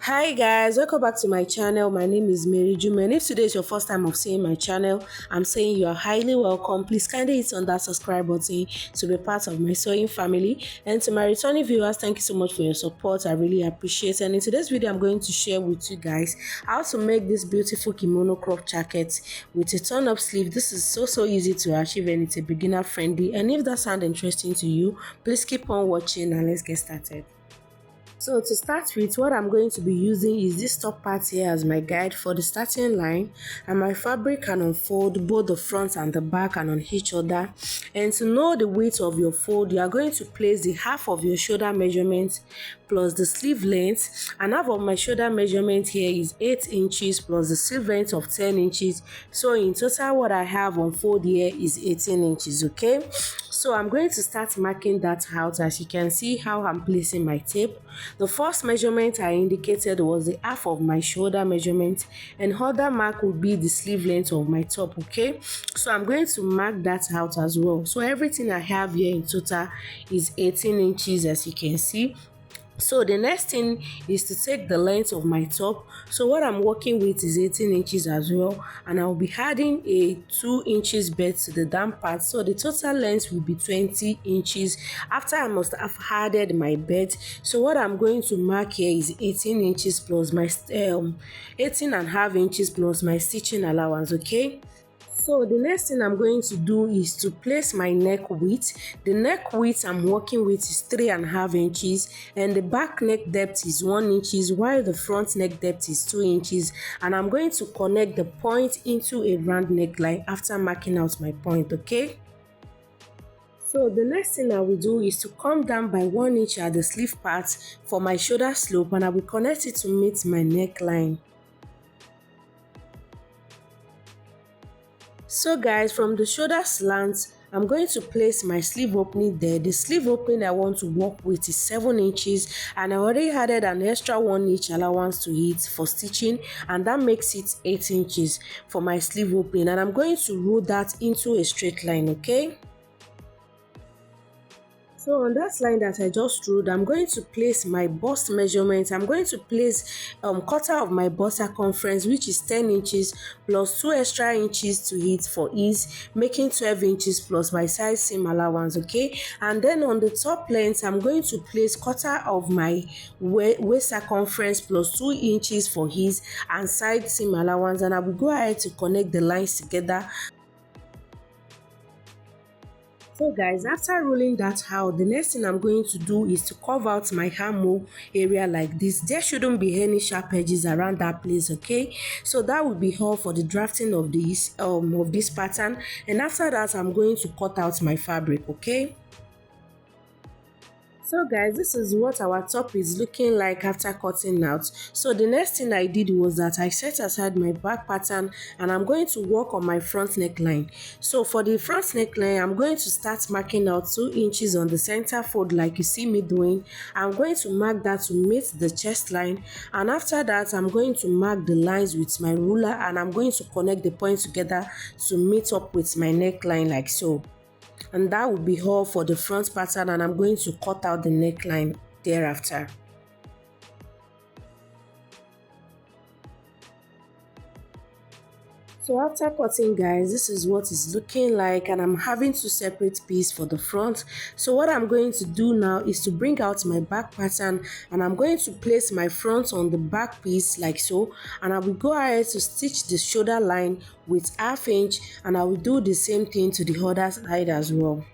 Hi guys, welcome back to my channel. My name is Mary Juma, and if today is your first time of seeing my channel, I'm saying you are highly welcome. Please kindly hit on that subscribe button to be part of my sewing family. And to my returning viewers, thank you so much for your support. I really appreciate it. And in today's video, I'm going to share with you guys how to make this beautiful kimono crop jacket with a turn-up sleeve. This is so easy to achieve, and it's a beginner friendly. And if that sounds interesting to you, please keep on watching and let's get started. So to start with, what I'm going to be using is this top part here as my guide for the starting line, and my fabric can unfold both the front and the back and on each other. And to know the width of your fold, you are going to place the half of your shoulder measurement plus the sleeve length, and half of my shoulder measurement here is 8 inches plus the sleeve length of 10 inches. So in total what I have on fold here is 18 inches. Okay, so I'm going to start marking that out. As you can see how I'm placing my tape, the first measurement I indicated was the half of my shoulder measurement, and other mark would be the sleeve length of my top. Okay, so I'm going to mark that out as well. So everything I have here in total is 18 inches, as you can see. So the next thing is to take the length of my top. So what I'm working with is 18 inches as well, and I'll be adding a 2 inches bed to the down part. So the total length will be 20 inches after I must have added my bed. So what I'm going to mark here is 18 inches plus my 18 and a half inches plus my stitching allowance. Okay, so the next thing I'm going to do is to place my neck width. The neck width I'm working with is 3.5 inches, and the back neck depth is 1 inches, while the front neck depth is 2 inches. And I'm going to connect the point into a round neckline after marking out my point. Okay, so the next thing I will do is to come down by 1 inch at the sleeve part for my shoulder slope, and I will connect it to meet my neckline. So guys, from the shoulder slant, I'm going to place my sleeve opening there. The sleeve opening I want to work with is 7 inches, and I already added an extra 1 inch allowance to it for stitching, and that makes it 8 inches for my sleeve opening, and I'm going to roll that into a straight line. Okay, so on that line that I just drew, I'm going to place my bust measurement. I'm going to place quarter of my bust circumference, which is 10 inches plus 2 extra inches to it for ease, making 12 inches plus my side seam allowance. Okay, and then on the top length, I'm going to place quarter of my waist circumference plus 2 inches for ease and side seam allowance, and I will go ahead to connect the lines together. So guys, after rolling that out, the next thing I'm going to do is to carve out my armhole area like this. There shouldn't be any sharp edges around that place. Okay, so that will be all for the drafting of this pattern, and after that I'm going to cut out my fabric. Okay, so guys, this is what our top is looking like after cutting out. So the next thing I did was that I set aside my back pattern, and I'm going to work on my front neckline. So for the front neckline, I'm going to start marking out 2 inches on the center fold like you see me doing. I'm going to mark that to meet the chest line, and after that I'm going to mark the lines with my ruler, and I'm going to connect the points together to meet up with my neckline like so. And that will be all for the front pattern, and I'm going to cut out the neckline thereafter. So after cutting guys, this is what it's looking like, and I'm having 2 separate pieces for the front. So what I'm going to do now is to bring out my back pattern, and I'm going to place my front on the back piece like so, and I will go ahead to stitch the shoulder line with 1/2 inch, and I will do the same thing to the other side as well.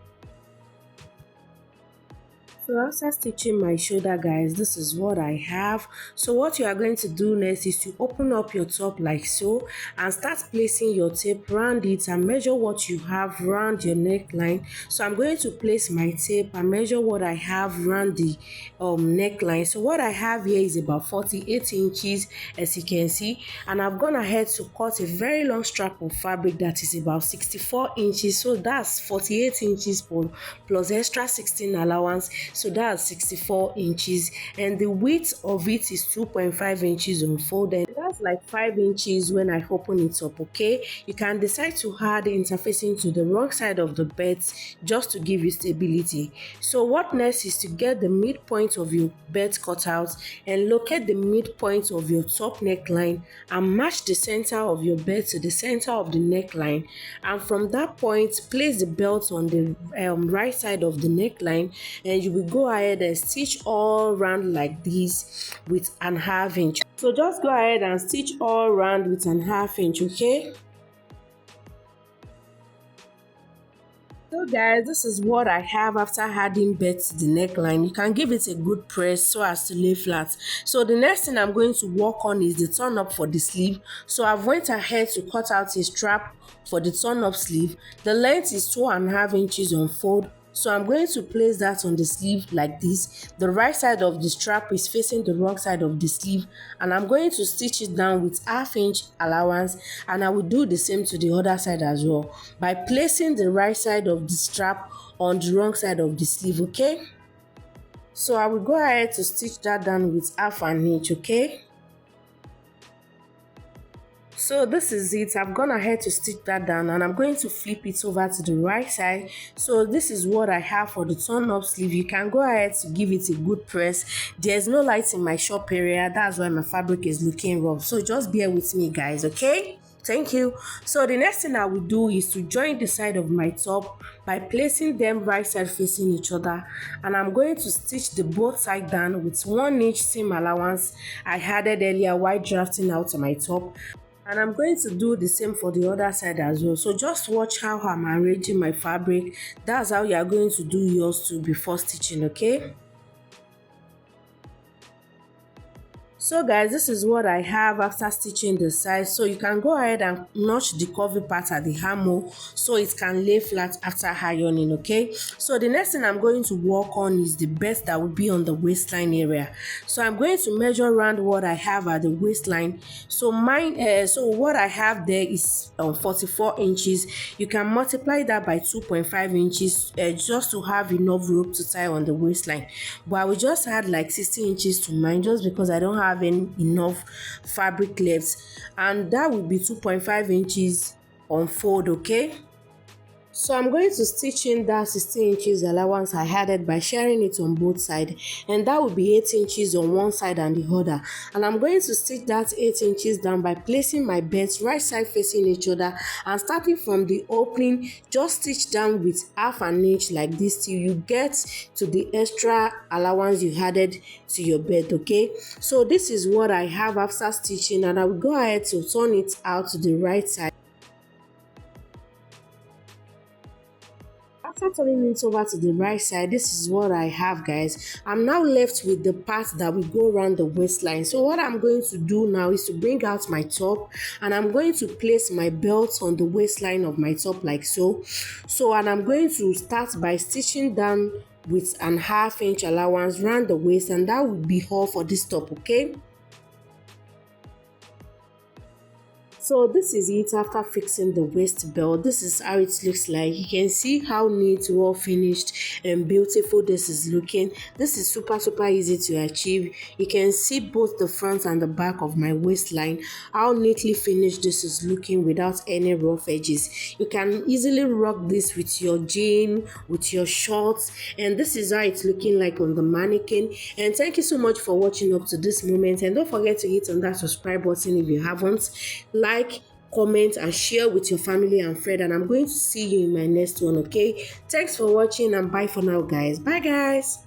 So after stitching my shoulder guys, this is what I have. So what you are going to do next is to open up your top like so, and start placing your tape around it and measure what you have around your neckline. So I'm going to place my tape and measure what I have around the neckline. So what I have here is about 48 inches, as you can see, and I've gone ahead to cut a very long strap of fabric that is about 64 inches. So that's 48 inches plus extra 16 allowance. so that's 64 inches, and the width of it is 2.5 inches unfolded. That's like 5 inches when I open it up. Okay, you can decide to add interfacing to the wrong side of the bed just to give you stability. So what next is to get the midpoint of your bed cut out and locate the midpoint of your top neckline and match the center of your bed to the center of the neckline, and from that point place the belt on the right side of the neckline, and you will go ahead and stitch all round like this with an half inch. So just go ahead and stitch all round with an half inch. Okay, so guys, this is what I have after adding belt to the neckline. You can give it a good press so as to lay flat. So the next thing I'm going to work on is the turn up for the sleeve. So I've went ahead to cut out a strap for the turn up sleeve. The length is 2.5 inches on fold. So I'm going to place that on the sleeve like this. The right side of the strap is facing the wrong side of the sleeve, and I'm going to stitch it down with half inch allowance, and I will do the same to the other side as well by placing the right side of the strap on the wrong side of the sleeve. Okay, so I will go ahead to stitch that down with half an inch. Okay, so this is it. I've gone ahead to stitch that down, and I'm going to flip it over to the right side. So this is what I have for the turn up sleeve. You can go ahead to give it a good press. There's no light in my shop area, that's why my fabric is looking rough, so just bear with me guys. Okay, thank you. So the next thing I will do is to join the side of my top by placing them right side facing each other, and I'm going to stitch the both side down with 1 inch seam allowance I added earlier while drafting out my top. And I'm going to do the same for the other side as well. So just watch how I'm arranging my fabric. That's how you are going to do yours too before stitching. Okay, so guys, this is what I have after stitching the sides. So you can go ahead and notch the curvy part at the armhole so it can lay flat after ironing. Okay, so the next thing I'm going to work on is the belt that will be on the waistline area. So I'm going to measure around what I have at the waistline. So so what I have there is 44 inches. You can multiply that by 2.5 inches just to have enough rope to tie on the waistline, but I will just add like 60 inches to mine just because I don't have enough fabric left, and that will be 2.5 inches on fold. Okay, so I'm going to stitch in that 16 inches allowance I added by sharing it on both sides, and that will be 8 inches on one side and the other. And I'm going to stitch that 8 inches down by placing my belts right side facing each other, and starting from the opening just stitch down with half an inch like this till you get to the extra allowance you added to your belt. Okay, so this is what I have after stitching, and I will go ahead to turn it out to the right side. After turning it over to the right side, this is what I have guys. I'm now left with the part that will go around the waistline. So what I'm going to do now is to bring out my top, and I'm going to place my belt on the waistline of my top like so. And I'm going to start by stitching down with an half inch allowance around the waist, and that will be all for this top. Okay, so this is it after fixing the waist belt. This is how it looks like. You can see how neat, well finished and beautiful this is looking. This is super easy to achieve. You can see both the front and the back of my waistline, how neatly finished this is looking without any rough edges. You can easily rock this with your jean, with your shorts, and this is how it's looking like on the mannequin. And thank you so much for watching up to this moment, and don't forget to hit on that subscribe button if you haven't. Like, comment and share with your family and friend, and I'm going to see you in my next one. Okay, thanks for watching, and bye for now guys. Bye guys.